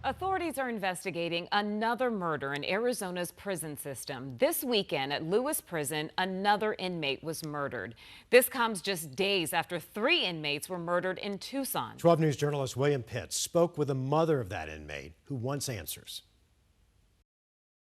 Authorities are investigating another murder in Arizona's prison system. This weekend at Lewis Prison, another inmate was murdered. This comes just days after 3 inmates were murdered in Tucson. 12 News journalist William Pitts spoke with the mother of that inmate who wants answers.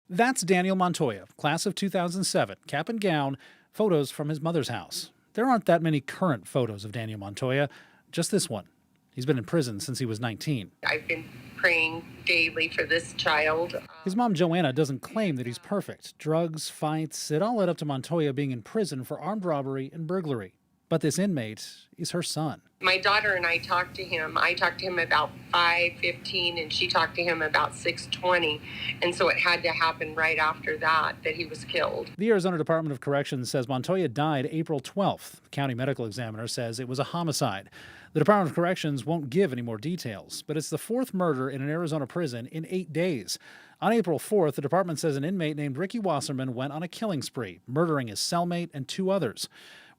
That's Daniel Montoya, class of 2007, cap and gown, photos from his mother's house. There aren't that many current photos of Daniel Montoya, just this one. He's been in prison since he was 19. I've been praying daily for this child. His mom, Joanna, doesn't claim that he's perfect. Drugs, fights, it all led up to Montoya being in prison for armed robbery and burglary. But this inmate is her son. My daughter and I talked to him. I talked to him about 5:15 and she talked to him about 6:20. And so it had to happen right after that he was killed. The Arizona Department of Corrections says Montoya died April 12th. The county medical examiner says it was a homicide. The Department of Corrections won't give any more details, but it's the 4th murder in an Arizona prison in 8 days. On April 4th, the department says an inmate named Ricky Wasserman went on a killing spree, murdering his cellmate and 2 others.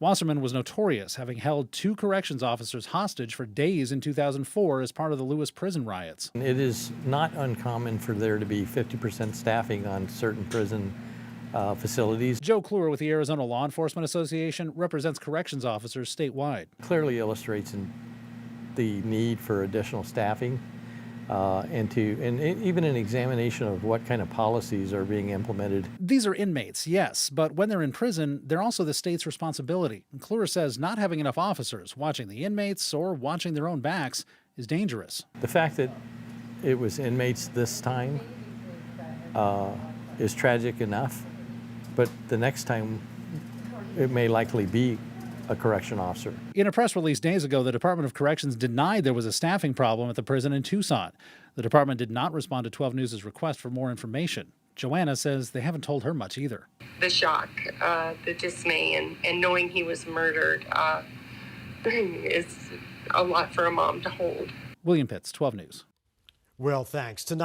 Wasserman was notorious, having held 2 corrections officers hostage for days in 2004 as part of the Lewis prison riots. It is not uncommon for there to be 50% staffing on certain prison facilities. Joe Kluwer with the Arizona Law Enforcement Association represents corrections officers statewide. Clearly illustrates the need for additional staffing and even an examination of what kind of policies are being implemented. These are inmates, yes, but when they're in prison, they're also the state's responsibility. And Kluwer says not having enough officers watching the inmates or watching their own backs is dangerous. The fact that it was inmates this time is tragic enough, but the next time it may likely be a correction officer. In a press release days ago, the Department of Corrections denied there was a staffing problem at the prison in Tucson. The department did not respond to 12 News' request for more information. Joanna says they haven't told her much either. The shock, the dismay, and knowing he was murdered is a lot for a mom to hold. William Pitts, 12 News. Well, thanks. Tonight.